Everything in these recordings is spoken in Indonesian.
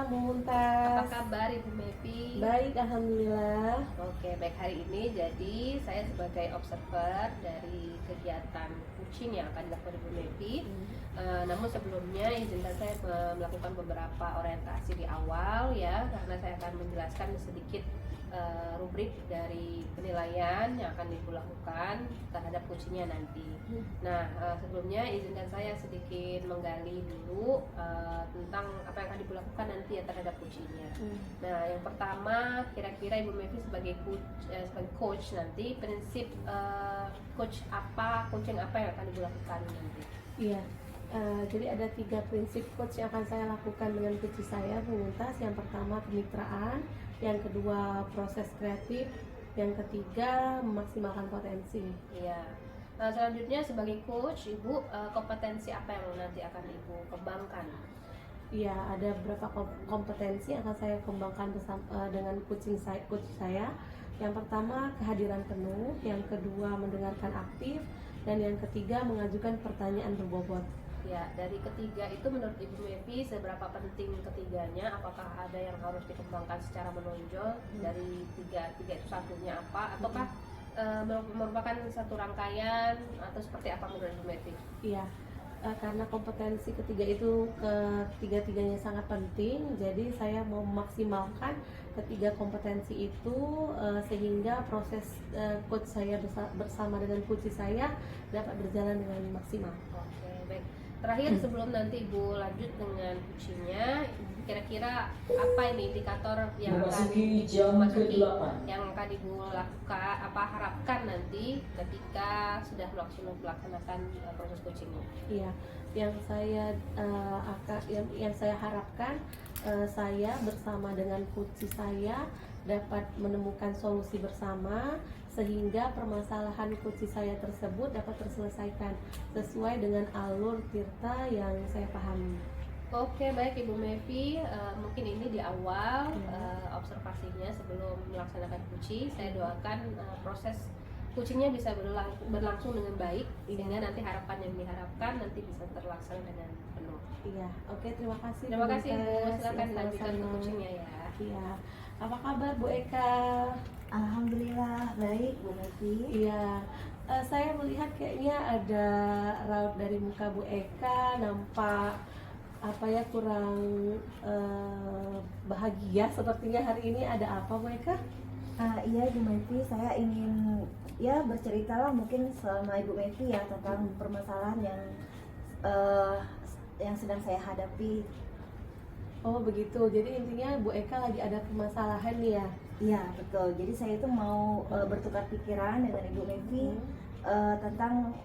Bu Apa Muntas. kabar Ibu Mepi? Baik, alhamdulillah. Oke, baik hari ini jadi saya sebagai observer dari kegiatan coaching yang akan dilakukan Ibu Mepi. Namun sebelumnya izinkan saya melakukan beberapa orientasi di awal ya, karena saya akan menjelaskan sedikit rubrik dari penilaian yang akan Ibu lakukan terhadap coachingnya nanti. Nah, sebelumnya izinkan saya sedikit menggali dulu tentang apa yang akan Ibu lakukan nanti ya terhadap coachingnya. Nah, yang pertama kira-kira Ibu Mevi sebagai coach nanti prinsip coaching apa yang akan Ibu lakukan nanti? Iya. Jadi ada 3 prinsip coach yang akan saya lakukan dengan coach saya, Bu Muntas. Yang pertama kemitraan, yang kedua proses kreatif, yang ketiga memaksimalkan potensi. Iya. Nah, selanjutnya sebagai coach Ibu kompetensi apa yang nanti akan Ibu kembangkan? Iya, ada beberapa kompetensi yang akan saya kembangkan bersama dengan coach saya. Yang pertama kehadiran penuh, yang kedua mendengarkan aktif, dan yang ketiga mengajukan pertanyaan berbobot. Ya, dari ketiga itu menurut Ibu Mevi seberapa penting ketiganya? Apakah ada yang harus dikembangkan secara menonjol dari tiga itu satunya apa? Ataukah merupakan satu rangkaian atau seperti apa menurut Ibu Mevi? Iya, karena kompetensi ketiga itu ketiga-tiganya sangat penting, jadi saya mau memaksimalkan ketiga kompetensi itu sehingga proses coach saya bersama dengan coach saya dapat berjalan dengan maksimal. Oke, baik. Terakhir sebelum nanti Ibu lanjut dengan coachingnya, kira-kira apa ini indikator yang akan yang akan Ibu lakukan, apa harapkan nanti ketika sudah melaksanakan proses coachingnya? Iya, yang saya harapkan saya bersama dengan coach saya dapat menemukan solusi bersama sehingga permasalahan coach saya tersebut dapat terselesaikan sesuai dengan alur tirta yang saya pahami. Oke, baik Ibu Mevi, mungkin ini di awal observasinya sebelum melaksanakan coaching. Saya doakan proses coachingnya bisa berlangsung dengan baik sehingga nanti harapan yang diharapkan nanti bisa terlaksana dengan penuh. Iya, oke, terima kasih. Terima kasih Ibu, silakan Ya, lanjutkan ke sama-sama. coachingnya ya. Iya, apa kabar Bu Eka? Alhamdulillah baik Bu Mevi. Iya, saya melihat kayaknya ada raut dari muka Bu Eka nampak apa ya kurang bahagia sepertinya hari ini. Ada apa Bu Eka? Iya Bu Mevi, saya ingin ya berceritalah mungkin selama Ibu Mevi ya tentang permasalahan yang sedang saya hadapi. Oh begitu, jadi intinya Bu Eka lagi ada permasalahan nih ya? Iya betul, jadi saya itu mau bertukar pikiran dengan Ibu Mevi tentang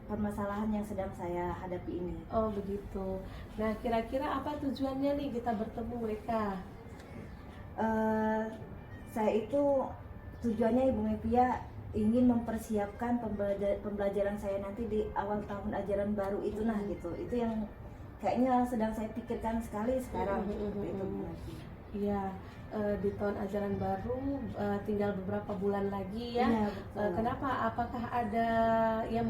permasalahan yang sedang saya hadapi ini. Oh begitu. Nah kira-kira apa tujuannya nih kita bertemu Bu Eka? Saya itu tujuannya Ibu Mevi ya ingin mempersiapkan pembelajaran saya nanti di awal tahun ajaran baru itu gitu. Itu yang kayaknya sedang saya pikirkan sekali sekarang. Seperti itu Bu Mevi. Iya, di tahun ajaran baru tinggal beberapa bulan lagi ya. Iya, betul. Kenapa? Apakah ada yang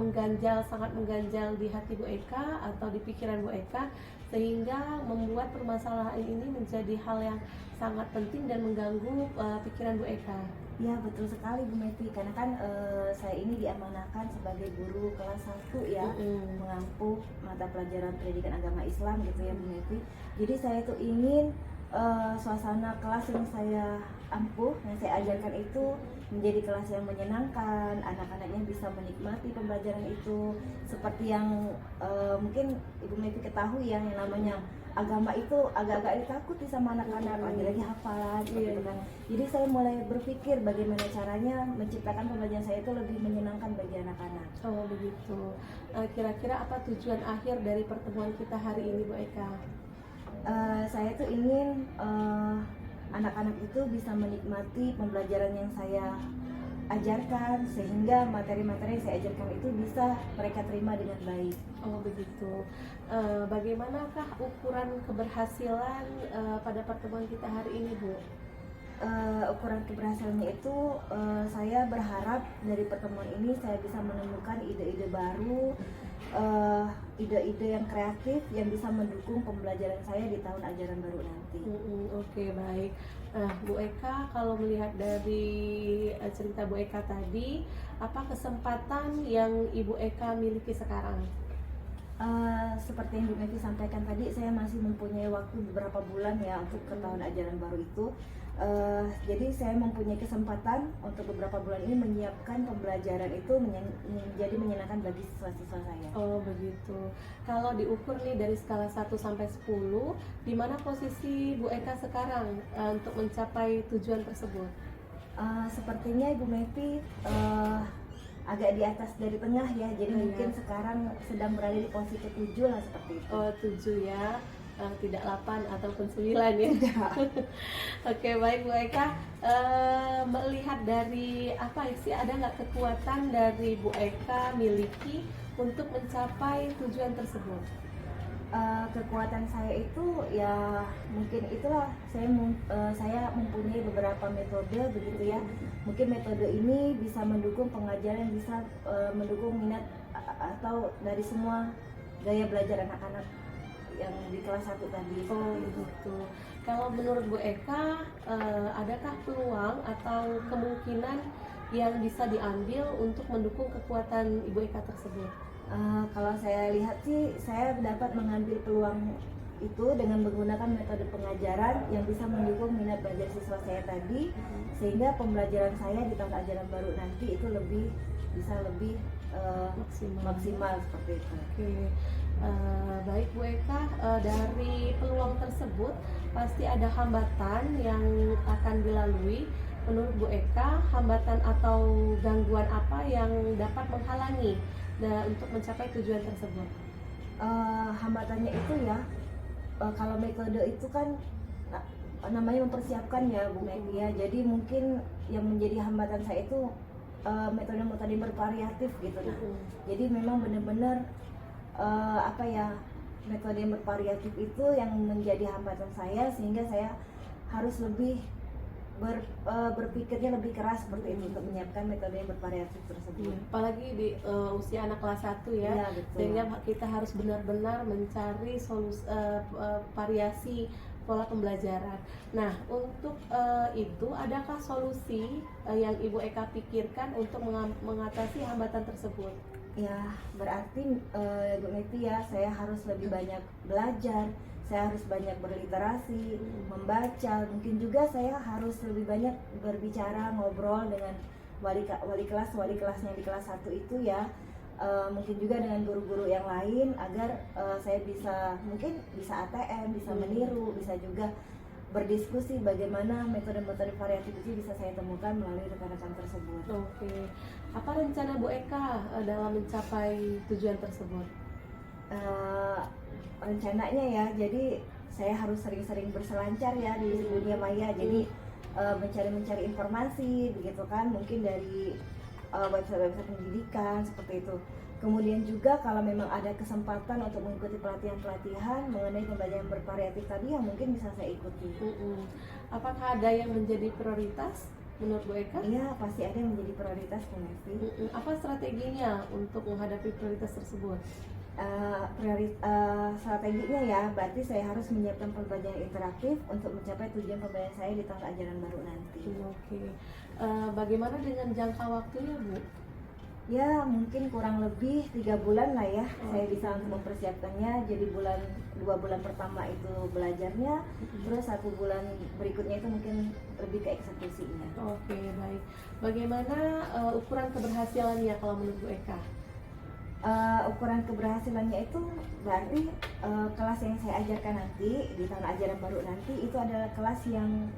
sangat mengganjal di hati Bu Eka atau di pikiran Bu Eka sehingga membuat permasalahan ini menjadi hal yang sangat penting dan mengganggu pikiran Bu Eka? Ya betul sekali Bu Mevi, karena kan saya ini diamanahkan sebagai guru kelas 1 ya, mengampu mata pelajaran pendidikan agama Islam gitu ya Bu Mevi. Jadi saya tuh ingin suasana kelas yang saya ampuh, yang saya ajarkan itu menjadi kelas yang menyenangkan, anak-anaknya bisa menikmati pembelajaran itu seperti yang mungkin Ibu Mevi ketahui ya, yang namanya agama itu agak-agak ditakuti sama anak-anak, lagi hafalan gitu kan. Jadi saya mulai berpikir bagaimana caranya menciptakan pembelajaran saya itu lebih menyenangkan bagi anak-anak. Oh begitu. Kira-kira apa tujuan akhir dari pertemuan kita hari ini Bu Eka? Saya tuh ingin anak-anak itu bisa menikmati pembelajaran yang saya ajarkan sehingga materi-materi yang saya ajarkan itu bisa mereka terima dengan baik. Oh begitu. Bagaimanakah ukuran keberhasilan pada pertemuan kita hari ini Bu? Ukuran keberhasilannya itu saya berharap dari pertemuan ini saya bisa menemukan ide-ide baru ide-ide yang kreatif yang bisa mendukung pembelajaran saya di tahun ajaran baru nanti. Oke, baik. Nah, Bu Eka, kalau melihat dari cerita Bu Eka tadi, apa kesempatan yang Ibu Eka miliki sekarang? Seperti yang Bu Mevi sampaikan tadi, saya masih mempunyai waktu beberapa bulan ya untuk ke tahun ajaran baru itu. Jadi saya mempunyai kesempatan untuk beberapa bulan ini menyiapkan pembelajaran itu menjadi menyenangkan bagi siswa-siswa saya. Oh, begitu. Kalau diukur nih dari skala 1 sampai 10, di mana posisi Bu Eka sekarang untuk mencapai tujuan tersebut? Sepertinya Ibu Mevi agak di atas dari tengah ya, jadi mungkin sekarang sedang berada di posisi ke-7 lah seperti itu. Oh, 7 ya. Tidak 8 ataupun 9 ya. Oke, baik Bu Eka. Melihat dari apa sih, ada nggak kekuatan dari Bu Eka miliki untuk mencapai tujuan tersebut? Kekuatan saya itu ya mungkin itulah saya mempunyai beberapa metode begitu ya. Mungkin metode ini bisa mendukung pengajaran, bisa mendukung minat atau dari semua gaya belajar anak-anak yang di kelas 1 tadi. Oh, begitu. Kalau menurut Bu Eka, adakah peluang atau kemungkinan yang bisa diambil untuk mendukung kekuatan Ibu Eka tersebut? Kalau saya lihat sih, saya dapat mengambil peluang itu dengan menggunakan metode pengajaran yang bisa mendukung minat belajar siswa saya tadi, sehingga pembelajaran saya di tahun ajaran baru nanti itu bisa lebih maksimal seperti itu. Oke. Baik Bu Eka, dari peluang tersebut pasti ada hambatan yang akan dilalui. Menurut Bu Eka, hambatan atau gangguan apa yang dapat menghalangi untuk mencapai tujuan tersebut? Hambatannya itu ya, kalau metode itu kan namanya mempersiapkan ya Bu Mevi ya. Jadi mungkin yang menjadi hambatan saya itu metode-metode bervariatif gitu nah. Jadi memang benar-benar metode yang bervariatif itu yang menjadi hambatan saya, sehingga saya harus lebih berpikirnya lebih keras seperti itu untuk menyiapkan metode yang bervariatif tersebut. Apalagi di usia anak kelas 1 ya, sehingga kita harus benar-benar mencari variasi pola pembelajaran. Nah, untuk itu adakah solusi yang Ibu Eka pikirkan untuk mengatasi hambatan tersebut? Ya, berarti Bu Mevi ya, saya harus lebih banyak belajar, saya harus banyak berliterasi, membaca, mungkin juga saya harus lebih banyak berbicara, ngobrol dengan wali kelasnya di kelas 1 itu ya. Mungkin juga dengan guru-guru yang lain agar saya mungkin bisa ATM, bisa meniru, bisa juga berdiskusi bagaimana metode-metode variatif itu bisa saya temukan melalui rekan-rekan tersebut. Oke. Apa rencana Bu Eka dalam mencapai tujuan tersebut? Rencananya ya, jadi saya harus sering-sering berselancar ya di dunia maya. Jadi mencari informasi begitu kan, mungkin dari website-website pendidikan seperti itu. Kemudian juga kalau memang ada kesempatan untuk mengikuti pelatihan-pelatihan mengenai pembelajaran bervariatif tadi yang mungkin bisa saya ikuti. Apakah ada yang menjadi prioritas menurut Bu Eka? Iya, pasti ada yang menjadi prioritas Bu Mevi. Apa strateginya untuk menghadapi prioritas tersebut? Strateginya ya, berarti saya harus menyiapkan pembelajaran interaktif untuk mencapai tujuan pembelajaran saya di tahun ajaran baru nanti. Oke. Bagaimana dengan jangka waktunya, Bu? Ya, mungkin kurang lebih 3 bulan lah ya. Saya bisa untuk mempersiapkannya. Jadi 2 bulan pertama itu belajarnya, terus 1 bulan berikutnya itu mungkin lebih ke eksekusinya. Oke, baik. Bagaimana ukuran keberhasilannya kalau menurut Bu Eka? Ukuran keberhasilannya itu berarti kelas yang saya ajarkan nanti di tahun ajaran baru nanti itu adalah kelas yang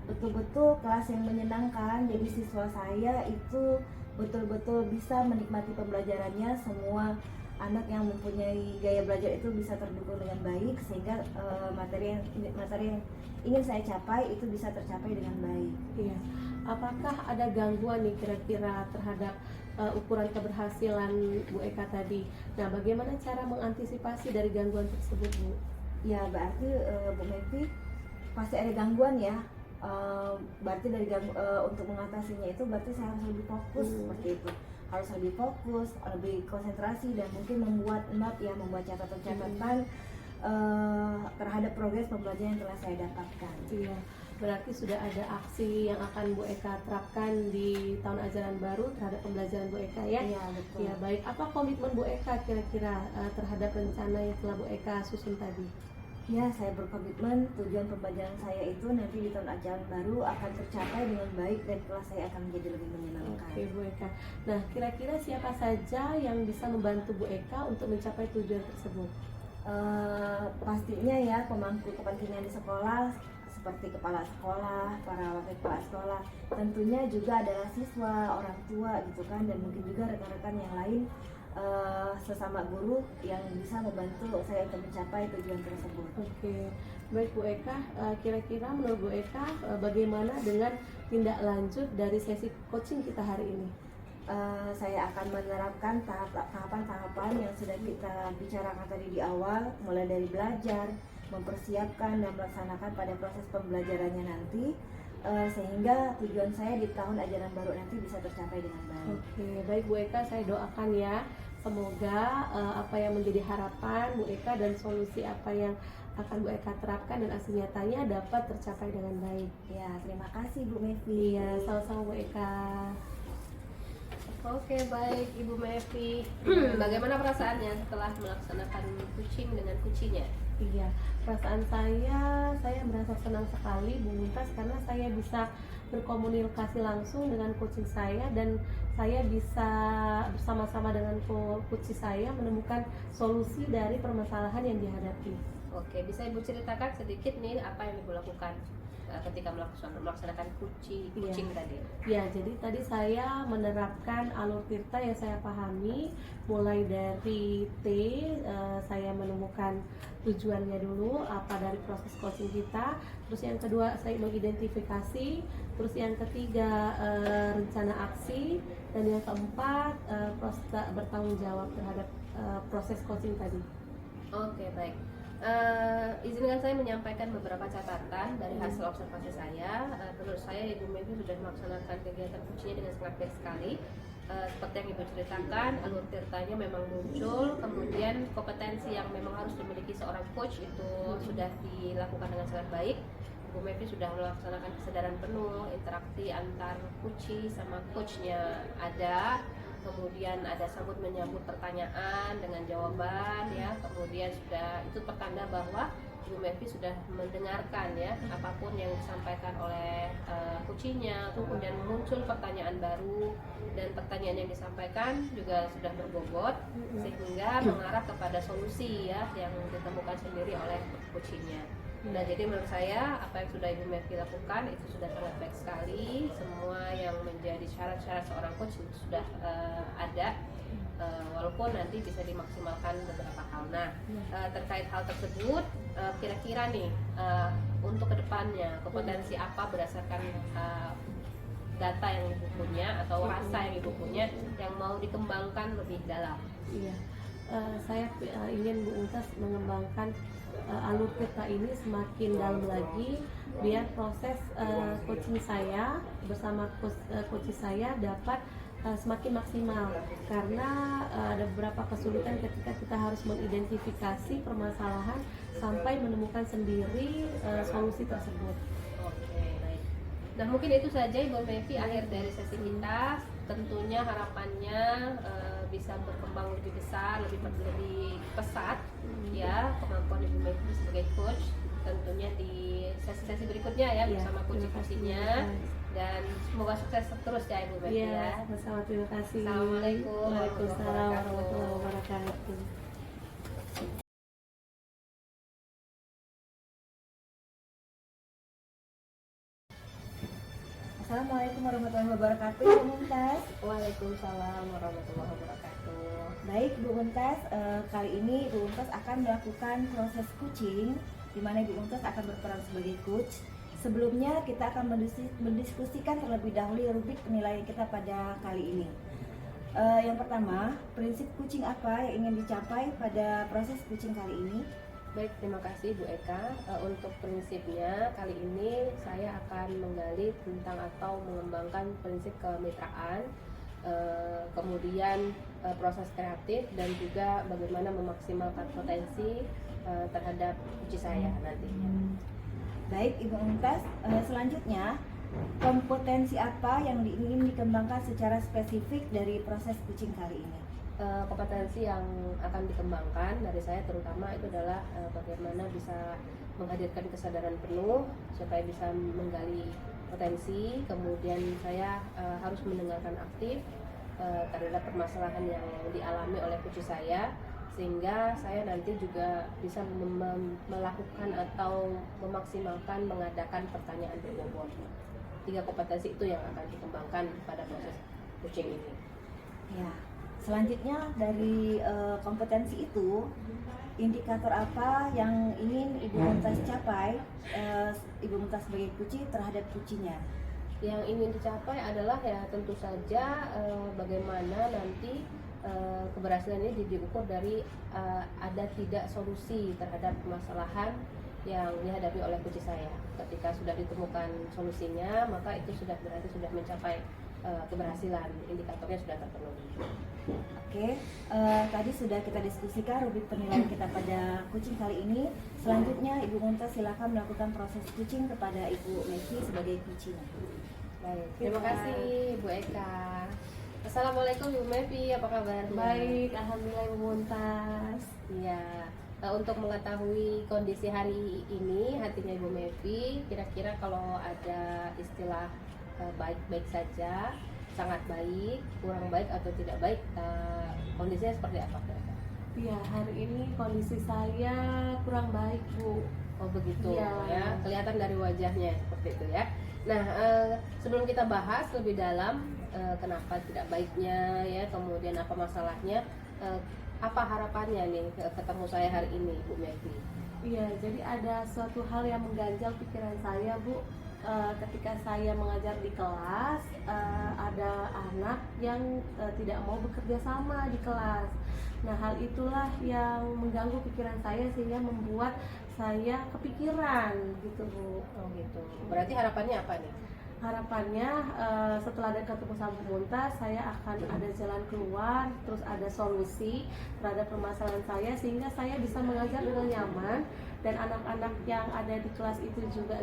betul-betul kelas yang menyenangkan. Jadi siswa saya itu betul-betul bisa menikmati pembelajarannya. Semua anak yang mempunyai gaya belajar itu bisa terdukung dengan baik, sehingga materi yang ingin saya capai itu bisa tercapai dengan baik. Iya. Apakah ada gangguan nih kira-kira terhadap ukuran keberhasilan Bu Eka tadi? Nah, bagaimana cara mengantisipasi dari gangguan tersebut, Bu? Ya, berarti Bu Mevi pasti ada gangguan ya. Berarti untuk mengatasinya itu berarti saya harus lebih fokus seperti itu, harus lebih fokus, lebih konsentrasi, dan mungkin membuat note ya, membuat catatan-catatan terhadap progres pembelajaran yang telah saya dapatkan. Iya, berarti sudah ada aksi yang akan Bu Eka terapkan di tahun ajaran baru terhadap pembelajaran Bu Eka ya? Iya, betul. Ya, baik. Apa komitmen Bu Eka kira-kira terhadap rencana yang telah Bu Eka susun tadi? Ya, saya berkomitmen tujuan pembelajaran saya itu nanti di tahun ajaran baru akan tercapai dengan baik dan kelas saya akan menjadi lebih menyenangkan. Oke, Bu Eka. Nah, kira-kira siapa saja yang bisa membantu Bu Eka untuk mencapai tujuan tersebut? Pastinya ya pemangku kepentingan di sekolah seperti kepala sekolah, para wakil kepala sekolah, tentunya juga adalah siswa, orang tua gitu kan, dan mungkin juga rekan-rekan yang lain, sesama guru yang bisa membantu saya untuk mencapai tujuan tersebut. Oke, baik Bu Eka. Kira-kira menurut Bu Eka bagaimana dengan tindak lanjut dari sesi coaching kita hari ini? Saya akan menerapkan tahapan-tahapan yang sudah kita bicarakan tadi di awal, mulai dari belajar, mempersiapkan dan melaksanakan pada proses pembelajarannya nanti, sehingga tujuan saya di tahun ajaran baru nanti bisa tercapai dengan baik. Oke, baik Bu Eka, saya doakan ya, semoga apa yang menjadi harapan Bu Eka dan solusi apa yang akan Bu Eka terapkan dan hasil nyatanya dapat tercapai dengan baik. Ya, terima kasih Bu Mevi. Iya, sama-sama Bu Eka. Oke, baik Ibu Mevi. Bagaimana perasaannya setelah melaksanakan coaching dengan kucinya? Iya, perasaan saya merasa senang sekali Bu Muntas, karena saya bisa berkomunikasi langsung dengan coaching saya, dan saya bisa bersama-sama dengan coach saya menemukan solusi dari permasalahan yang dihadapi. Oke, bisa Ibu ceritakan sedikit nih apa yang Ibu lakukan ketika melaksanakan coaching tadi? Ya, jadi tadi saya menerapkan alur tirta yang saya pahami, mulai dari T, saya menemukan tujuannya dulu, apa dari proses coaching kita. Terus yang kedua saya mengidentifikasi, terus yang ketiga rencana aksi, dan yang keempat bertanggung jawab terhadap proses coaching tadi. Oke, baik. Izinkan saya menyampaikan beberapa catatan dari hasil observasi saya. Menurut saya Ibu Mevi sudah melaksanakan kegiatan coachingnya dengan sangat baik sekali. Seperti yang Ibu ceritakan, alur tirtanya memang muncul, kemudian kompetensi yang memang harus dimiliki seorang coach itu sudah dilakukan dengan sangat baik. Ibu Mevi sudah melaksanakan kesadaran penuh, interaksi antar coach sama coachnya ada. Kemudian ada sambut menyambut pertanyaan dengan jawaban ya, kemudian sudah itu pertanda bahwa Ibu Mevi sudah mendengarkan ya apapun yang disampaikan oleh coachingnya. Kemudian muncul pertanyaan baru dan pertanyaan yang disampaikan juga sudah berbobot sehingga mengarah kepada solusi ya yang ditemukan sendiri oleh coachingnya. Nah, jadi menurut saya apa yang sudah Ibu Mevi lakukan itu sudah sangat baik sekali. Semua yang menjadi syarat-syarat seorang coach itu sudah ada, walaupun nanti bisa dimaksimalkan beberapa hal. Nah, terkait hal tersebut, kira-kira nih untuk kedepannya kompetensi apa berdasarkan data yang Ibu punya atau rasa yang Ibu punya yang mau dikembangkan lebih dalam? Iya, saya ingin Bu Untas mengembangkan alur tirta ini semakin dalam lagi, biar proses coaching saya bersama coach saya dapat semakin maksimal, karena ada beberapa kesulitan ketika kita harus mengidentifikasi permasalahan sampai menemukan sendiri solusi tersebut. Oke, baik. Nah, mungkin itu saja Ibu Mevi akhir dari sesi kita. Tentunya harapannya bisa berkembang lebih besar, lebih pesat ya kemampuan Ibu Mevi sebagai coach, tentunya di sesi-sesi berikutnya ya bersama coach-coachnya, dan semoga sukses terus ya Ibu Mevi ya. Bersama, terima kasih. Assalamualaikum Waalaikumsalam warahmatullahi wabarakatuh. Assalamualaikum warahmatullahi wabarakatuh, Bu Muntas. Waalaikumsalam warahmatullahi wabarakatuh. Baik Bu Muntas, kali ini Bu Muntas akan melakukan proses coaching, di mana Bu Muntas akan berperan sebagai coach. Sebelumnya kita akan mendiskusikan terlebih dahulu rubrik penilaian kita pada kali ini. Yang pertama, prinsip coaching apa yang ingin dicapai pada proses coaching kali ini? Baik, terima kasih Bu Eka. Untuk prinsipnya kali ini saya akan menggali tentang atau mengembangkan prinsip kemitraan, kemudian proses kreatif dan juga bagaimana memaksimalkan potensi terhadap kuci saya nantinya. Baik Ibu Mumtaz, selanjutnya kompetensi apa yang ingin dikembangkan secara spesifik dari proses kucing kali ini? Kompetensi yang akan dikembangkan dari saya terutama itu adalah bagaimana bisa menghadirkan kesadaran penuh supaya bisa menggali potensi, kemudian saya harus mendengarkan aktif terhadap permasalahan yang dialami oleh kucing saya, sehingga saya nanti juga bisa melakukan atau memaksimalkan mengadakan pertanyaan berbobot. 3 kompetensi itu yang akan dikembangkan pada proses kucing ini. Ya, selanjutnya dari kompetensi itu, indikator apa yang ingin Ibu Mumtaz capai, Ibu Mumtaz sebagai kuci terhadap kucinya? Yang ingin dicapai adalah ya tentu saja bagaimana nanti keberhasilan ini diukur dari ada tidak solusi terhadap permasalahan yang dihadapi oleh kucing saya. Ketika sudah ditemukan solusinya, maka itu sudah berarti sudah mencapai keberhasilan, indikatornya sudah terpenuhi. Oke, tadi sudah kita diskusikan rubrik penilaian kita pada kucing kali ini. Selanjutnya Ibu Mumtaz silakan melakukan proses kucing kepada Ibu Mevi sebagai kucing. Baik, terima kasih Bu Eka. Assalamualaikum Ibu Mevi, apa kabar? Baik, alhamdulillah Ibu Mumtaz. Iya, untuk mengetahui kondisi hari ini hatinya Ibu Mevi, kira-kira kalau ada istilah baik-baik saja, sangat baik, kurang baik atau tidak baik, kondisinya seperti apa? Iya, hari ini kondisi saya kurang baik, Bu. Oh begitu Iya. ya, kelihatan dari wajahnya seperti itu ya. Nah, sebelum kita bahas lebih dalam kenapa tidak baiknya ya, kemudian apa masalahnya, apa harapannya nih ketemu saya hari ini, Bu Mevi? Iya, jadi ada suatu hal yang mengganjal pikiran saya, Bu. Ketika saya mengajar di kelas, ada anak yang tidak mau bekerja sama di kelas. Nah, hal itulah yang mengganggu pikiran saya sehingga membuat saya kepikiran gitu, Bu. Oh gitu. Berarti harapannya apa nih? Harapannya setelah ada ketemu sama Bu Mumtaz, saya akan ada jalan keluar, terus ada solusi terhadap permasalahan saya sehingga saya bisa mengajar dengan nyaman dan anak-anak yang ada di kelas itu juga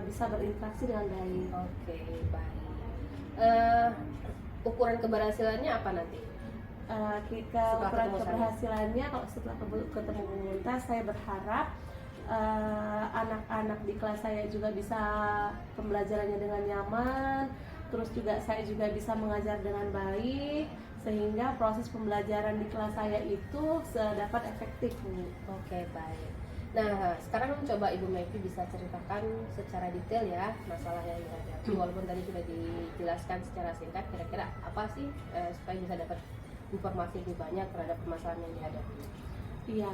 bisa berinteraksi dengan baik. Oke, baik. Ukuran keberhasilannya apa nanti? Kita Setelah ukuran ketemu saya. keberhasilannya kalau setelah ketemu Bu Mumtaz, saya berharap anak-anak di kelas saya juga bisa pembelajarannya dengan nyaman, terus juga saya juga bisa mengajar dengan baik sehingga proses pembelajaran di kelas saya itu dapat efektif, Bu. Oke, baik. Nah, sekarang coba Ibu Mevi bisa ceritakan secara detail ya masalah yang dihadapi. Walaupun tadi sudah dijelaskan secara singkat, kira-kira apa sih supaya bisa dapat informasi lebih banyak terhadap permasalahan yang dihadapi. Iya,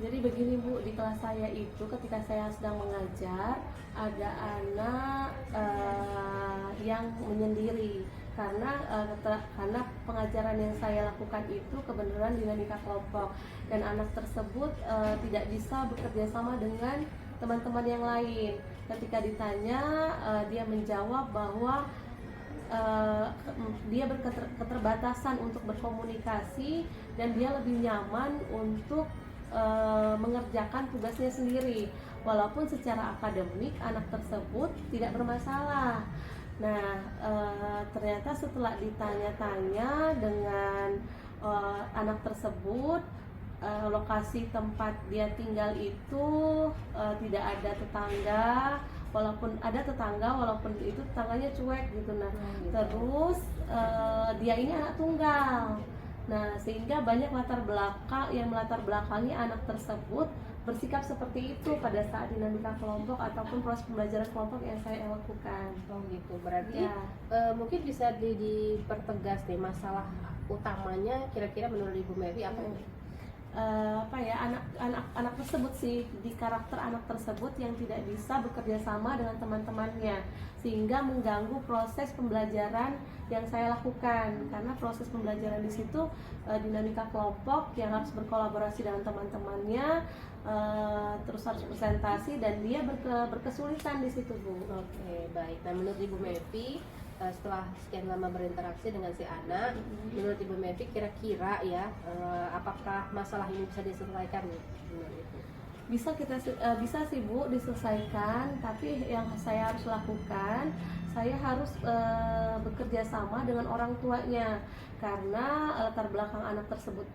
jadi begini Bu, di kelas saya itu ketika saya sedang mengajar ada anak yang menyendiri karena pengajaran yang saya lakukan itu kebenaran dinamika kelompok dan anak tersebut tidak bisa bekerja sama dengan teman-teman yang lain. Ketika ditanya dia menjawab bahwa dia berketerbatasan untuk berkomunikasi dan dia lebih nyaman untuk mengerjakan tugasnya sendiri walaupun secara akademik anak tersebut tidak bermasalah. Nah, ternyata setelah ditanya-tanya dengan anak tersebut, lokasi tempat dia tinggal itu tidak ada tetangga, walaupun ada tetangga, walaupun itu tetangganya cuek gitu. Nah, terus dia ini anak tunggal. Nah, sehingga banyak latar belakangi anak tersebut bersikap seperti itu pada saat dinamika kelompok ataupun proses pembelajaran kelompok yang saya lakukan. Oh gitu, berarti Ya. mungkin bisa dipertegas nih masalah utamanya kira-kira menurut Ibu Mevi apa ini? apa ya, anak tersebut sih, di karakter anak tersebut yang tidak bisa bekerja sama dengan teman-temannya, sehingga mengganggu proses pembelajaran yang saya lakukan. Karena proses pembelajaran di situ dinamika kelompok yang harus berkolaborasi dengan teman-temannya, terus harus presentasi, dan dia berkesulitan di situ, Bu. Oke, baik. Nah, menurut Ibu Mevi, setelah sekian lama berinteraksi dengan si anak, menurut Ibu Mevi kira-kira ya, apakah masalah ini bisa diselesaikan nih? Bisa sih, Bu, diselesaikan, tapi yang saya harus lakukan, saya harus bekerja sama dengan orang tuanya, karena latar belakang anak tersebut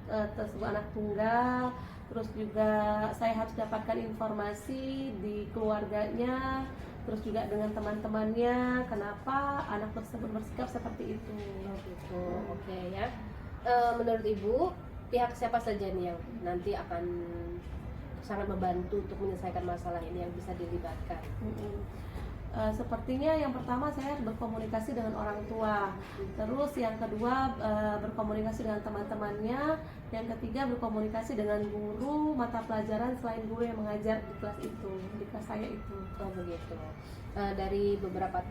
anak tunggal, terus juga saya harus dapatkan informasi di keluarganya, terus juga dengan teman-temannya, kenapa anak tersebut bersikap seperti itu. Gitu. Oke ya. Menurut Ibu, pihak siapa saja nih yang nanti akan sangat membantu untuk menyelesaikan masalah ini yang bisa dilibatkan? Sepertinya yang pertama saya harus berkomunikasi dengan orang tua, terus yang kedua berkomunikasi dengan teman-temannya, yang ketiga berkomunikasi dengan guru mata pelajaran selain guru yang mengajar di kelas itu, di kelas saya itu. Oh begitu. Dari beberapa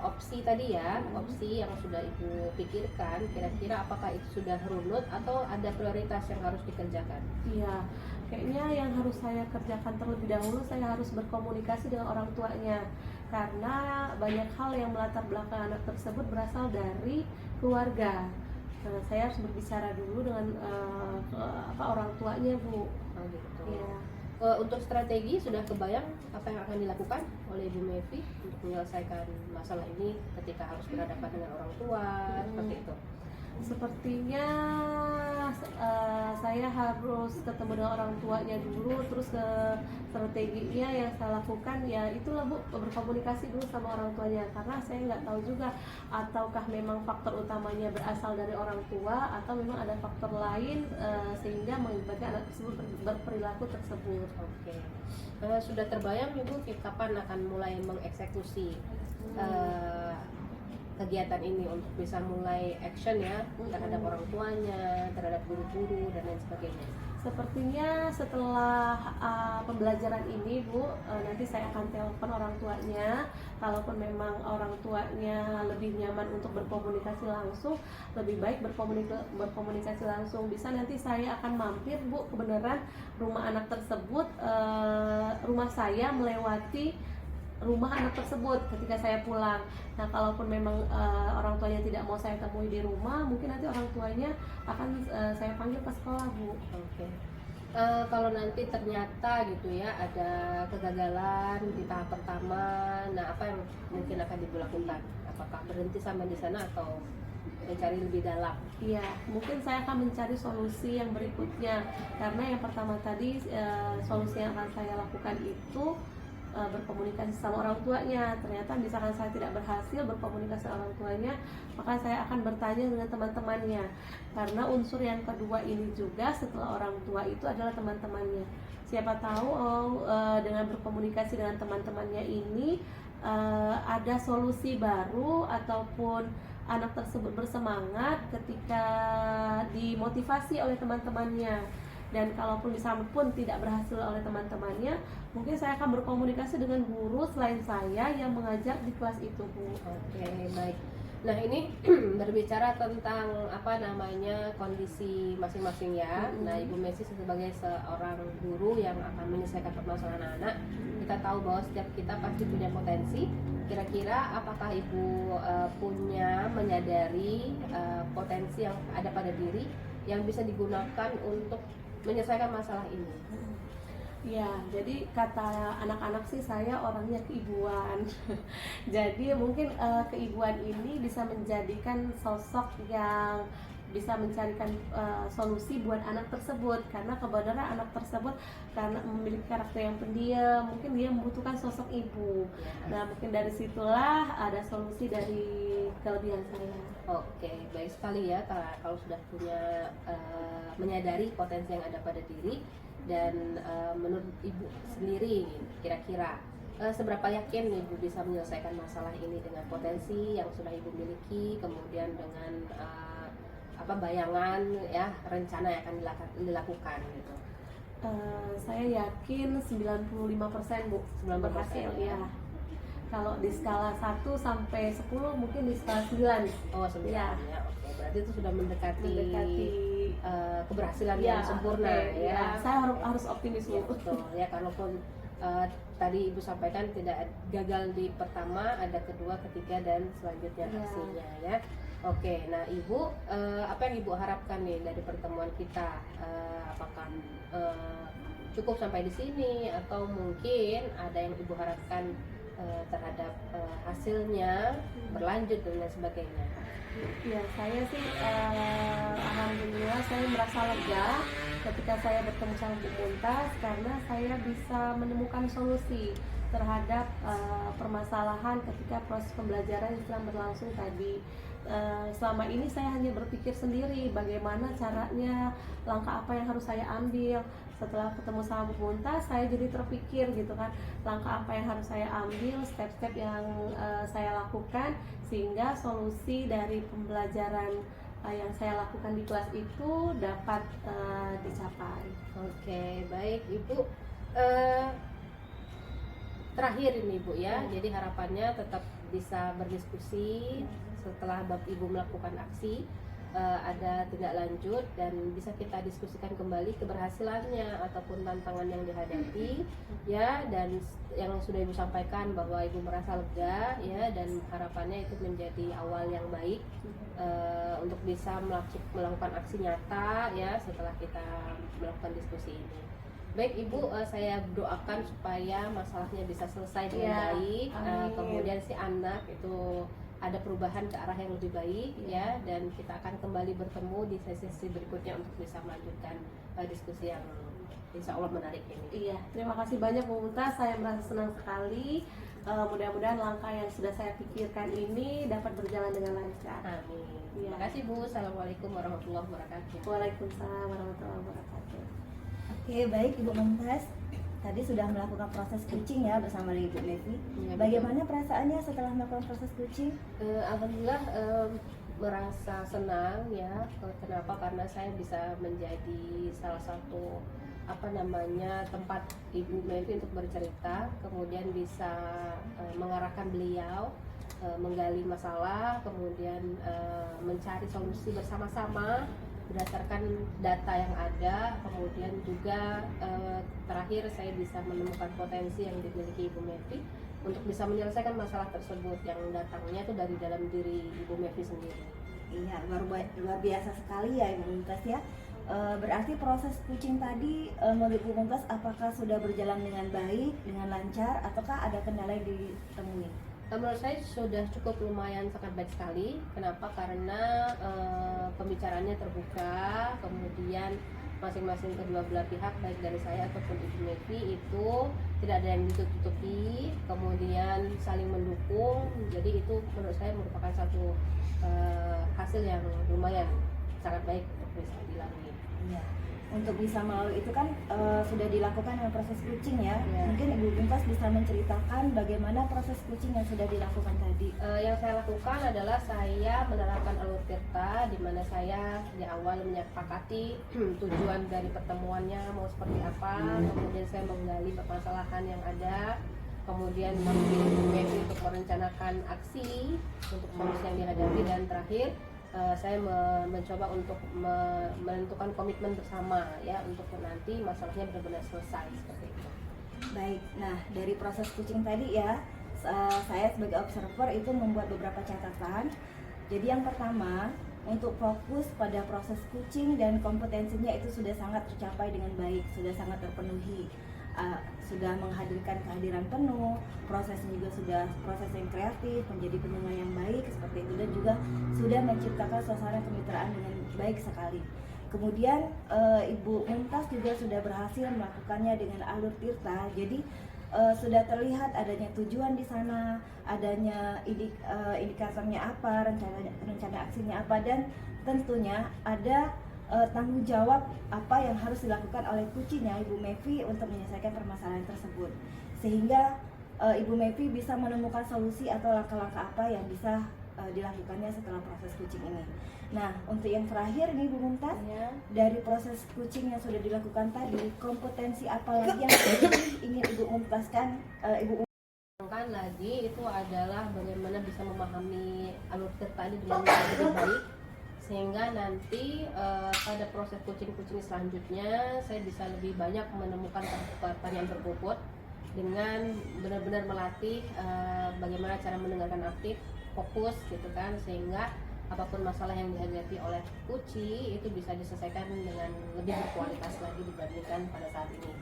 opsi tadi ya, opsi yang sudah Ibu pikirkan, kira-kira apakah itu sudah runut atau ada prioritas yang harus dikerjakan? Iya, kayaknya yang harus saya kerjakan terlebih dahulu, saya harus berkomunikasi dengan orang tuanya, karena banyak hal yang melatar belakang anak tersebut berasal dari keluarga. Saya harus berbicara dulu dengan orang tuanya, Bu. Oh gitu. Iya. Untuk strategi sudah kebayang apa yang akan dilakukan oleh Ibu Mevi untuk menyelesaikan masalah ini ketika harus berhadapan dengan orang tua, seperti itu? Sepertinya saya harus ketemu dengan orang tuanya dulu, terus ke strateginya yang saya lakukan ya itulah, Bu, berkomunikasi dulu sama orang tuanya, karena saya nggak tahu juga ataukah memang faktor utamanya berasal dari orang tua atau memang ada faktor lain sehingga mengakibatkan anak tersebut berperilaku tersebut. Oke. Sudah terbayang Ibu kapan akan mulai mengeksekusi kegiatan ini untuk bisa mulai action ya terhadap orang tuanya, terhadap guru-guru dan lain sebagainya? Sepertinya setelah pembelajaran ini, Bu, nanti saya akan telepon orang tuanya. Kalaupun memang orang tuanya lebih nyaman untuk berkomunikasi langsung, lebih baik berkomunikasi langsung. Bisa nanti saya akan mampir, Bu, kebenaran rumah anak tersebut, rumah saya melewati rumah anak tersebut ketika saya pulang. Nah, kalaupun memang orang tuanya tidak mau saya temui di rumah, mungkin nanti orang tuanya akan saya panggil ke sekolah, Bu. Oke. Kalau nanti ternyata gitu ya ada kegagalan di tahap pertama, nah apa yang mungkin akan Ibu lakukan? Apakah berhenti sampai di sana atau mencari lebih dalam? Iya, mungkin saya akan mencari solusi yang berikutnya, karena yang pertama tadi solusi yang akan saya lakukan itu berkomunikasi sama orang tuanya. Ternyata misalkan saya tidak berhasil berkomunikasi sama orang tuanya, maka saya akan bertanya dengan teman-temannya, karena unsur yang kedua ini juga setelah orang tua itu adalah teman-temannya. Siapa tahu dengan berkomunikasi dengan teman-temannya ini ada solusi baru, ataupun anak tersebut bersemangat ketika dimotivasi oleh teman-temannya. Dan kalaupun misalnya pun tidak berhasil oleh teman-temannya, mungkin saya akan berkomunikasi dengan guru selain saya yang mengajar di kelas itu, Bu. Oke, baik. Nah, ini berbicara tentang kondisi masing-masing ya. Nah, Ibu Messi sebagai seorang guru yang akan menyelesaikan permasalahan anak, kita tahu bahwa setiap kita pasti punya potensi. Kira-kira apakah Ibu menyadari potensi yang ada pada diri yang bisa digunakan untuk menyelesaikan masalah ini? Ya, jadi kata anak-anak sih saya orangnya keibuan. Jadi mungkin keibuan ini bisa menjadikan sosok yang bisa mencarikan solusi buat anak tersebut, karena kebenaran anak tersebut karena memiliki karakter yang pendiam, mungkin dia membutuhkan sosok ibu. Nah, mungkin dari situlah ada solusi dari kelebihan saya. Oke, baik sekali ya kalau sudah punya menyadari potensi yang ada pada diri. Dan menurut Ibu sendiri kira-kira seberapa yakin Ibu bisa menyelesaikan masalah ini dengan potensi yang sudah Ibu miliki, kemudian dengan bayangan ya rencana yang akan dilakukan gitu. Saya yakin 95% Bu 95% berhasil ya. ya. Kalau di skala 1 sampai 10 mungkin di skala 9. Oh 9 Ya. ya, oke. Berarti itu sudah mendekati keberhasilan ya, yang sempurna oke, ya. Saya harus optimis Ya, Bu. betul ya, kalaupun tadi Ibu sampaikan tidak gagal di pertama, ada kedua, ketiga dan selanjutnya Ya. aksinya ya. Oke, nah Ibu apa yang Ibu harapkan nih dari pertemuan kita? Apakah cukup sampai di sini atau mungkin ada yang Ibu harapkan terhadap hasilnya berlanjut dan lain sebagainya? Ya, saya sih alhamdulillah saya merasa lega ketika saya bertemu sama Bu Muntas karena saya bisa menemukan solusi terhadap permasalahan ketika proses pembelajaran yang sedang berlangsung tadi. Selama ini saya hanya berpikir sendiri bagaimana caranya, langkah apa yang harus saya ambil. Setelah ketemu sama Bu Muntas, saya jadi terpikir gitu kan, langkah apa yang harus saya ambil, step-step yang saya lakukan sehingga solusi dari pembelajaran yang saya lakukan di kelas itu dapat dicapai. Oke, baik Ibu. Terakhir ini Bu ya, jadi harapannya tetap bisa berdiskusi setelah Ibu melakukan aksi, ada tindak lanjut dan bisa kita diskusikan kembali keberhasilannya ataupun tantangan yang dihadapi ya, dan yang sudah Ibu sampaikan bahwa Ibu merasa lega ya, dan harapannya itu menjadi awal yang baik untuk bisa melakukan aksi nyata ya setelah kita melakukan diskusi ini. Baik Ibu, saya doakan supaya masalahnya bisa selesai dengan baik, kemudian si anak itu ada perubahan ke arah yang lebih baik ya, dan kita akan kembali bertemu di sesi berikutnya untuk bisa melanjutkan diskusi yang insya Allah menarik ini. Iya, terima kasih banyak Bu Muntas, saya merasa senang sekali. Mudah-mudahan langkah yang sudah saya pikirkan ini dapat berjalan dengan lancar. Amin. Iya. Terima kasih Bu. Assalamualaikum warahmatullahi wabarakatuh. Waalaikumsalam warahmatullahi wabarakatuh. Oke, baik Ibu Muntas. Tadi sudah melakukan proses coaching ya bersama dengan Ibu Mevi. Ya, Bagaimana perasaannya setelah melakukan proses coaching? Alhamdulillah merasa senang ya. Kenapa? Karena saya bisa menjadi salah satu tempat Ibu Mevi untuk bercerita, kemudian bisa mengarahkan beliau menggali masalah, kemudian mencari solusi bersama-sama berdasarkan data yang ada, kemudian juga terakhir saya bisa menemukan potensi yang dimiliki Ibu Mevi untuk bisa menyelesaikan masalah tersebut yang datangnya itu dari dalam diri Ibu Mevi sendiri. Iya, luar biasa sekali ya Ibu Muntas ya. Berarti proses coaching tadi menurut Ibu Muntas apakah sudah berjalan dengan baik, dengan lancar, ataukah ada kendala yang ditemui? Menurut saya sudah cukup lumayan sangat baik sekali. Kenapa? Karena pembicaraannya terbuka, kemudian masing-masing kedua belah pihak baik dari saya ataupun Ibu Mevi itu tidak ada yang ditutupi, kemudian saling mendukung. Jadi itu menurut saya merupakan satu hasil yang lumayan sangat baik untuk bisa dilalui. Iya. Untuk bisa melalui itu kan sudah dilakukan dengan proses coaching ya. Ya. Mungkin Ibu Muntas bisa menceritakan bagaimana proses coaching yang sudah dilakukan tadi. Yang saya lakukan adalah saya menerapkan alur tirta, di mana saya di awal menyepakati tujuan dari pertemuannya mau seperti apa, kemudian saya menggali permasalahan yang ada, kemudian memilih Ibu Mevi untuk merencanakan aksi untuk solusi yang dihadapi, dan terakhir saya mencoba untuk menentukan komitmen bersama ya untuk nanti masalahnya benar-benar selesai seperti itu. Baik, nah dari proses coaching tadi ya, saya sebagai observer itu membuat beberapa catatan. Jadi yang pertama, untuk fokus pada proses coaching dan kompetensinya itu sudah sangat tercapai dengan baik, sudah sangat terpenuhi. Sudah menghadirkan kehadiran penuh, prosesnya juga sudah proses yang kreatif, menjadi pendengar yang baik seperti itu, dan juga sudah menciptakan suasana kemitraan dengan baik sekali. Kemudian Ibu Muntas juga sudah berhasil melakukannya dengan alur tirta, jadi sudah terlihat adanya tujuan di sana, adanya indikatornya apa, rencana aksinya apa, dan tentunya ada tanggung jawab apa yang harus dilakukan oleh coachnya Ibu Mevi untuk menyelesaikan permasalahan tersebut, sehingga Ibu Mevi bisa menemukan solusi atau langkah-langkah apa yang bisa dilakukannya setelah proses coaching ini. Nah, untuk yang terakhir nih Bu Mumtaz, Ya. dari proses coaching yang sudah dilakukan tadi, kompetensi apa lagi yang ingin Ibu Mumtazkan, Ibu Kan lagi itu adalah bagaimana bisa memahami alur cerita ini dengan lebih baik, sehingga nanti pada proses coaching selanjutnya saya bisa lebih banyak menemukan pertanyaan berbobot dengan benar-benar melatih bagaimana cara mendengarkan aktif, fokus gitu kan, sehingga apapun masalah yang dihadapi oleh kuci itu bisa diselesaikan dengan lebih berkualitas lagi dibandingkan pada saat ini.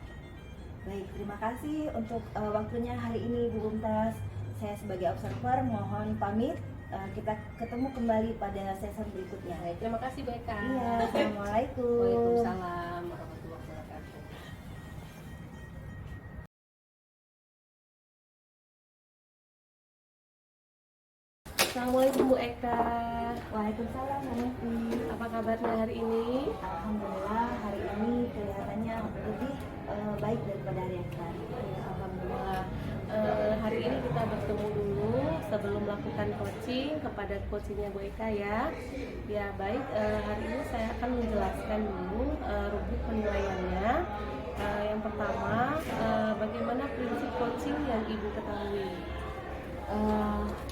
Baik, terima kasih untuk waktunya hari ini Bu Mumtaz. Saya sebagai observer mohon pamit. Kita ketemu kembali pada sesi berikutnya. Baik, terima kasih Bu Eka. Iya, assalamualaikum. Waalaikumsalam warahmatullahi wabarakatuh. Assalamualaikum Bu Eka. Waalaikumsalam Bu Nevi. Apa kabarnya hari ini? Alhamdulillah hari ini kelihatannya lebih baik daripada hari yang kemarin. Ya, alhamdulillah. Hari ini kita bertemu dulu sebelum melakukan coaching kepada coachingnya Bu Eka ya. Ya baik, hari ini saya akan menjelaskan dulu rubrik penilaiannya. Yang pertama, bagaimana prinsip coaching yang Ibu ketahui?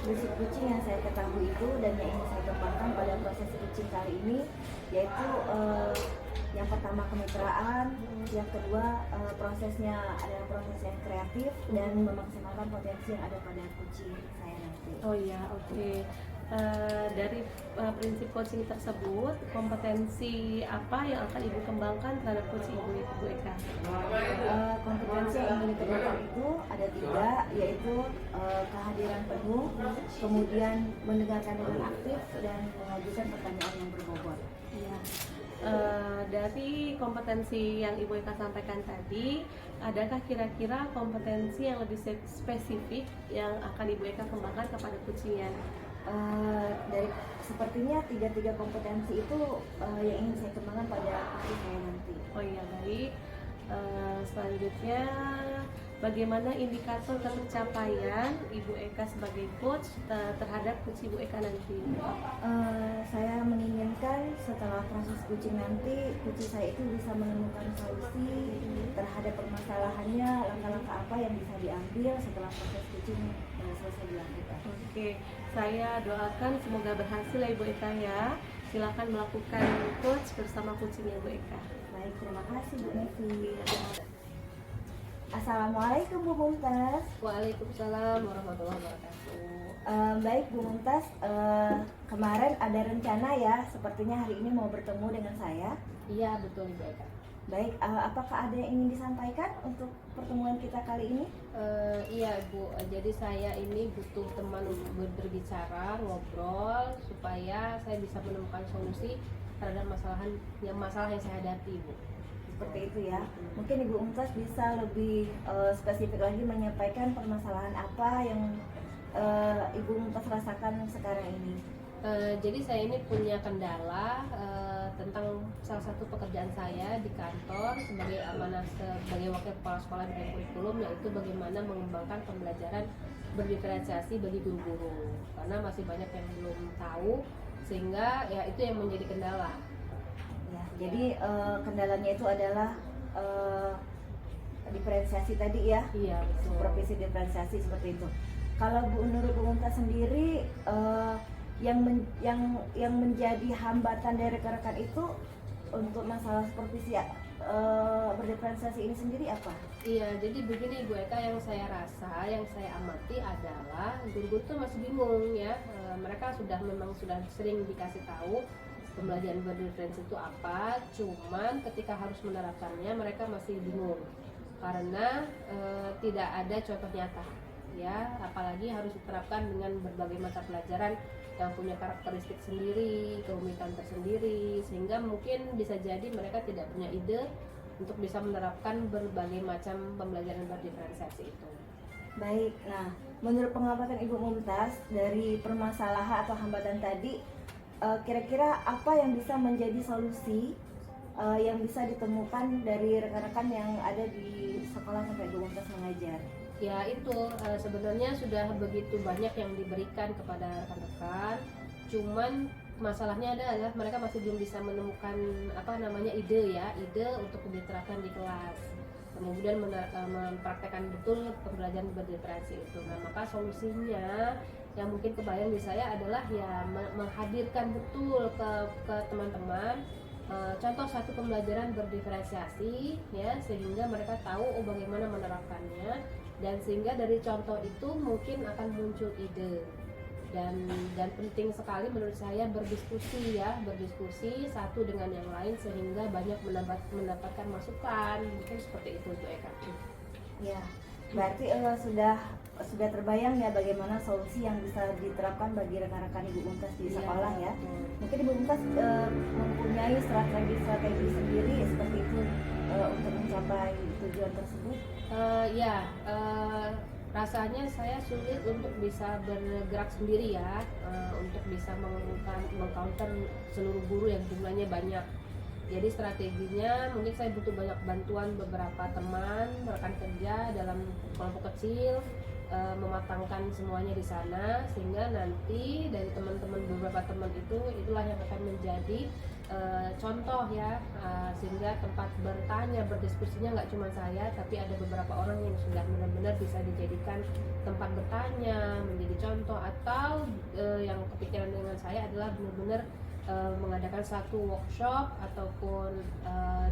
Prinsip coaching yang saya ketahui itu dan yang ingin saya kembangkan pada proses coaching kali ini yaitu yang pertama kemitraan, yang kedua prosesnya adalah proses yang kreatif dan memaksimalkan potensi yang ada pada coaching saya nanti. Oh iya, oke. Dari prinsip coaching tersebut, kompetensi apa yang akan Ibu kembangkan terhadap coaching Ibu Eka? Kompetensi yang ingin dikembangkan itu ada 3, yaitu kehadiran penuh, kemudian mendengarkan dengan aktif dan mengajukan pertanyaan yang berbobot. Iya. Dari kompetensi yang Ibu Eka sampaikan tadi, adakah kira-kira kompetensi yang lebih spesifik yang akan Ibu Eka kembangkan kepada coachingnya? Dari sepertinya 3 kompetensi itu yang ingin saya kembangkan pada coaching saya nanti. Oh iya, baik. Selanjutnya, bagaimana indikator tercapaian Ibu Eka sebagai coach terhadap coach Ibu Eka nanti? Saya menginginkan setelah proses coaching nanti, coach saya itu bisa menemukan solusi terhadap permasalahannya, langkah-langkah apa yang bisa diambil setelah proses coaching selesai dilakukan. Oke, saya doakan semoga berhasil ya Ibu Eka ya. Silakan melakukan coach bersama coachingnya Ibu Eka. Baik, terima kasih Bu Nevi. Assalamualaikum Bu Mumtaz. Waalaikumsalam warahmatullahi wabarakatuh. Baik Bu Mumtaz, kemarin ada rencana ya, sepertinya hari ini mau bertemu dengan saya. Iya betul Ibu Eka. Baik, apakah ada yang ingin disampaikan untuk pertemuan kita kali ini? Iya Bu, jadi saya ini butuh teman untuk berbicara, ngobrol supaya saya bisa menemukan solusi terhadap masalah yang saya hadapi Bu. Seperti itu ya. Mungkin Ibu Mumtaz bisa lebih spesifik lagi menyampaikan permasalahan apa yang Ibu Mumtaz rasakan sekarang ini. Jadi saya ini punya kendala tentang salah satu pekerjaan saya di kantor sebagai amanah sebagai wakil kepala sekolah bidang kurikulum, yaitu bagaimana mengembangkan pembelajaran berdiferensiasi bagi guru-guru, karena masih banyak yang belum tahu, sehingga ya itu yang menjadi kendala. Ya, jadi kendalanya itu adalah diferensiasi tadi ya. Iya betul. Supervisi diferensiasi seperti itu. Kalau menurut Bu Mumtaz sendiri yang menjadi hambatan dari rekan-rekan itu untuk masalah supervisi berdiferensiasi ini sendiri apa? Iya, jadi begini Bu Eka, yang saya rasa, yang saya amati adalah guru-guru itu masih bingung ya. Mereka memang sudah sering dikasih tahu pembelajaran berdiferensi itu apa, cuman ketika harus menerapkannya mereka masih bingung karena tidak ada contoh nyata ya, apalagi harus diterapkan dengan berbagai mata pelajaran yang punya karakteristik sendiri, keunikan tersendiri, sehingga mungkin bisa jadi mereka tidak punya ide untuk bisa menerapkan berbagai macam pembelajaran berdiferensiasi itu. Baik, nah menurut pengamatan Ibu Mumtaz dari permasalahan atau hambatan tadi, kira-kira apa yang bisa menjadi solusi yang bisa ditemukan dari rekan-rekan yang ada di sekolah sampai Ibu Mumtaz mengajar? Ya itu sebenarnya sudah begitu banyak yang diberikan kepada rekan-rekan, cuman masalahnya adalah mereka masih belum bisa menemukan ide untuk diterapkan di kelas, kemudian mempraktekkan betul pembelajaran berdiferensi itu. Nah, maka solusinya yang mungkin kebayang di saya adalah ya menghadirkan betul ke teman-teman contoh satu pembelajaran berdiferensiasi, ya, sehingga mereka tahu bagaimana menerapkannya, dan sehingga dari contoh itu mungkin akan muncul ide. Dan penting sekali menurut saya berdiskusi satu dengan yang lain sehingga banyak mendapatkan masukan, mungkin seperti itu tuh Eka. Ya, berarti sudah terbayang ya bagaimana solusi yang bisa diterapkan bagi rekan-rekan Ibu Mumtaz di sekolah ya. Mungkin Ibu Mumtaz mempunyai strategi sendiri seperti itu untuk mencapai tujuan tersebut. Rasanya saya sulit untuk bisa bergerak sendiri ya, untuk bisa mengcounter seluruh guru yang jumlahnya banyak. Jadi strateginya mungkin saya butuh banyak bantuan beberapa teman, rekan kerja dalam kelompok kecil, mematangkan semuanya di sana, sehingga nanti dari teman-teman beberapa teman itulah yang akan menjadi contoh ya, sehingga tempat bertanya berdiskusinya nggak cuma saya, tapi ada beberapa orang yang sudah benar-benar bisa dijadikan tempat bertanya, menjadi contoh, atau yang kepikiran dengan saya adalah benar-benar mengadakan satu workshop ataupun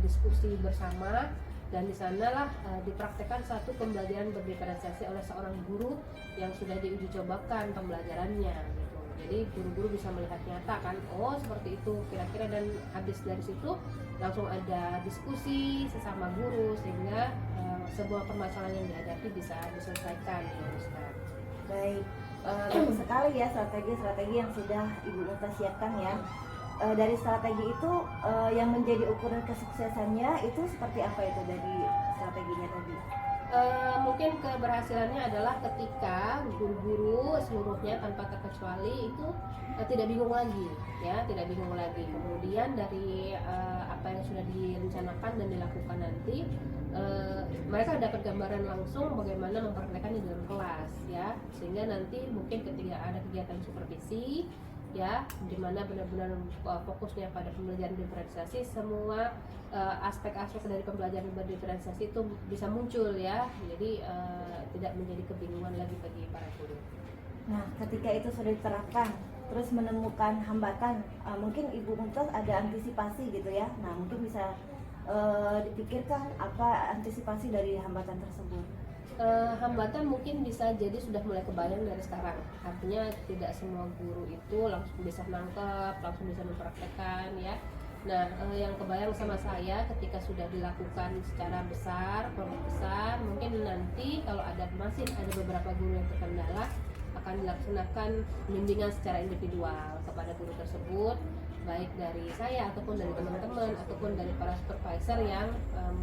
diskusi bersama, dan di sanalah dipraktekkan satu pembelajaran berdiferensiasi oleh seorang guru yang sudah diuji cobakan pembelajarannya gitu. Jadi guru-guru bisa melihat nyata kan, oh seperti itu kira-kira, dan habis dari situ langsung ada diskusi sesama guru sehingga sebuah permasalahan yang dihadapi bisa diselesaikan ya Ustaz. Baik, bagus sekali ya strategi yang sudah Ibu Mumtaz siapkan ya. Dari strategi itu yang menjadi ukuran kesuksesannya itu seperti apa itu dari strateginya tadi? Mungkin keberhasilannya adalah ketika guru-guru seluruhnya tanpa terkecuali itu tidak bingung lagi ya, tidak bingung lagi. Kemudian dari apa yang sudah direncanakan dan dilakukan nanti, mereka dapat gambaran langsung bagaimana mempraktekkannya di dalam kelas ya, sehingga nanti mungkin ketika ada kegiatan supervisi ya, dimana benar-benar fokusnya pada pembelajaran diferensiasi, semua aspek-aspek dari pembelajaran berdiferensiasi itu bisa muncul ya, jadi tidak menjadi kebingungan lagi bagi para guru. Nah, ketika itu sudah diterapkan, terus menemukan hambatan, mungkin Ibu Mumtaz ada antisipasi gitu ya. Nah, mungkin bisa dipikirkan apa antisipasi dari hambatan tersebut. Hambatan mungkin bisa jadi sudah mulai kebayang dari sekarang. Artinya tidak semua guru itu langsung bisa nangkep, langsung bisa mempraktekkan ya. Nah, yang kebayang sama saya ketika sudah dilakukan secara besar, kelompok besar, mungkin nanti kalau masih ada beberapa guru yang terkendala, akan dilaksanakan bimbingan secara individual kepada guru tersebut, baik dari saya ataupun dari teman-teman ataupun dari para supervisor yang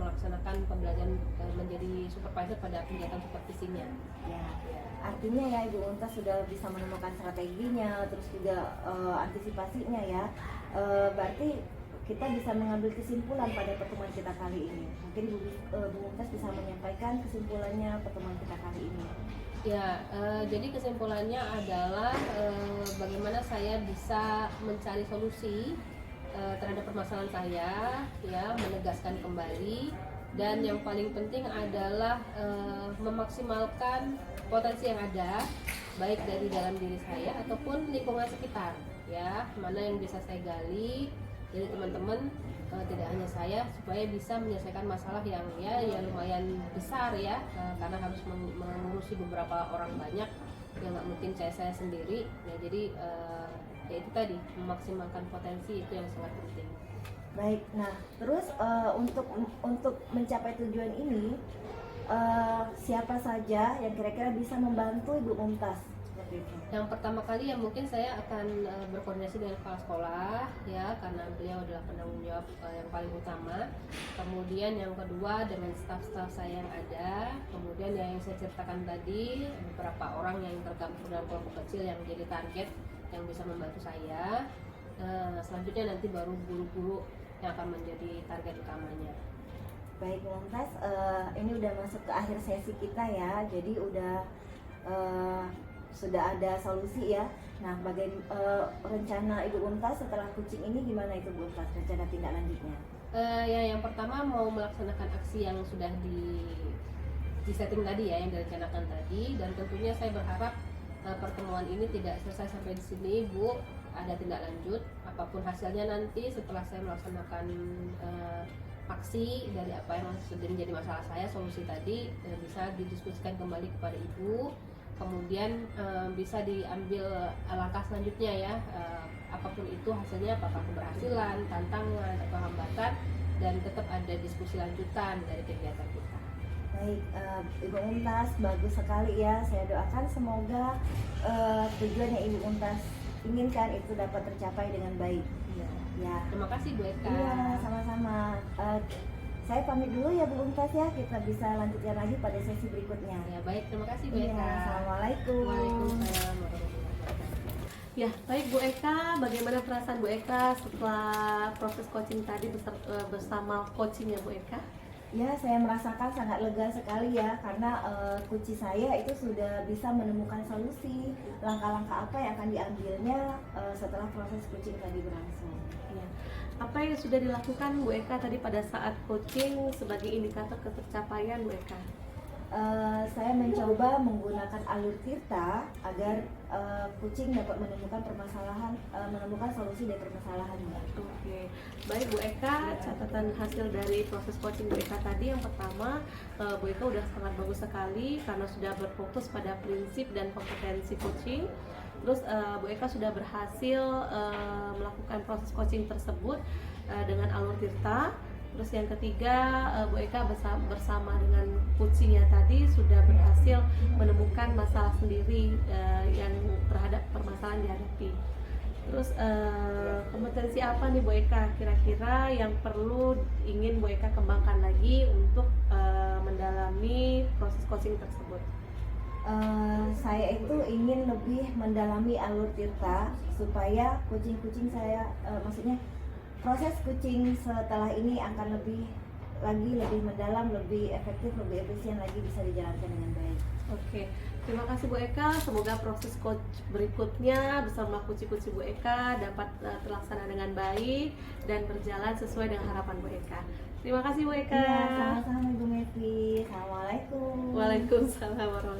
melaksanakan pembelajaran, menjadi supervisor pada kegiatan supervisinya. Ya, artinya ya Ibu Mumtaz sudah bisa menemukan strateginya, terus juga antisipasinya ya. Berarti kita bisa mengambil kesimpulan pada pertemuan kita kali ini. Mungkin Ibu Mumtaz bisa menyampaikan kesimpulannya pertemuan kita kali ini. Ya, jadi kesimpulannya adalah bagaimana saya bisa mencari solusi terhadap permasalahan saya, ya, menegaskan kembali, dan yang paling penting adalah memaksimalkan potensi yang ada, baik dari dalam diri saya ataupun lingkungan sekitar, ya, mana yang bisa saya gali dari teman-teman, tidak hanya saya, supaya bisa menyelesaikan masalah yang lumayan besar ya, karena harus mengurusi beberapa orang banyak yang nggak mungkin saya sendiri ya. Jadi ya itu tadi, memaksimalkan potensi itu yang sangat penting. Baik, nah terus untuk mencapai tujuan ini siapa saja yang kira-kira bisa membantu Ibu Mumtaz? Yang pertama kali ya mungkin saya akan berkoordinasi dengan kepala sekolah ya, karena beliau adalah penanggung jawab yang paling utama. Kemudian yang kedua dengan staf-staf saya yang ada. Kemudian yang saya ceritakan tadi, beberapa orang yang tergabung dalam kelompok kecil yang menjadi target yang bisa membantu saya. Selanjutnya nanti baru guru-guru yang akan menjadi target utamanya. Baik Bu Mumtaz, ini udah masuk ke akhir sesi kita ya. Jadi sudah ada solusi ya. Nah, rencana Ibu Mumtaz setelah kucing ini gimana itu Bu Mumtaz, rencana tindak lanjutnya? Yang pertama mau melaksanakan aksi yang sudah di setting tadi ya, yang direncanakan tadi, dan tentunya saya berharap pertemuan ini tidak selesai sampai di sini Bu, ada tindak lanjut apapun hasilnya nanti setelah saya melaksanakan aksi dari apa yang sudah menjadi masalah saya, solusi tadi bisa didiskusikan kembali kepada Ibu, kemudian bisa diambil langkah selanjutnya ya, apapun itu hasilnya, apakah keberhasilan, tantangan atau hambatan, dan tetap ada diskusi lanjutan dari kegiatan kita. Baik, Ibu Mumtaz, bagus sekali ya. Saya doakan semoga tujuan yang Ibu Mumtaz inginkan itu dapat tercapai dengan baik. Ya. Ya. Terima kasih Bu Eka. Iya, sama-sama. Saya pamit dulu ya Bu Mumtaz ya. Kita bisa lanjutkan lagi pada sesi berikutnya. Ya baik, terima kasih Bu Iya, Eka. Assalamualaikum. Waalaikumsalam warahmatullahi wabarakatuh. Ya, baik Bu Eka, bagaimana perasaan Bu Eka setelah proses coaching tadi bersama coachingnya Bu Eka? Ya, saya merasakan sangat lega sekali ya, karena kucing saya itu sudah bisa menemukan solusi, langkah-langkah apa yang akan diambilnya setelah proses kucing tadi berlangsung. Ya. Apa yang sudah dilakukan Bu Eka tadi pada saat coaching sebagai indikator ketercapaian Bu Eka? Saya mencoba menggunakan alur tirta agar kucing dapat menemukan menemukan solusi dari permasalahannya. Oke, baik Bu Eka, catatan hasil dari proses coaching Bu Eka tadi yang pertama, Bu Eka udah sangat bagus sekali karena sudah berfokus pada prinsip dan kompetensi coaching. Terus Bu Eka sudah berhasil melakukan proses coaching tersebut dengan alur tirta. Terus yang ketiga, Bu Eka bersama dengan kucingnya tadi sudah berhasil menemukan masalah sendiri yang terhadap permasalahan dihadapi. Terus kompetensi apa nih Bu Eka kira-kira yang ingin Bu Eka kembangkan lagi untuk mendalami proses coaching tersebut? Saya itu ingin lebih mendalami alur tirta supaya kucing-kucing saya, maksudnya proses kucing setelah ini akan lebih mendalam, lebih efektif, lebih efisien lagi, bisa dijalankan dengan baik. Oke, terima kasih Bu Eka. Semoga proses coach berikutnya bersama kucing-kucing Bu Eka dapat terlaksana dengan baik dan berjalan sesuai dengan harapan Bu Eka. Terima kasih Bu Eka. Iya, sama-sama Ibu Mevi. Assalamualaikum. Waalaikumsalam warahmatullahi wabarakatuh.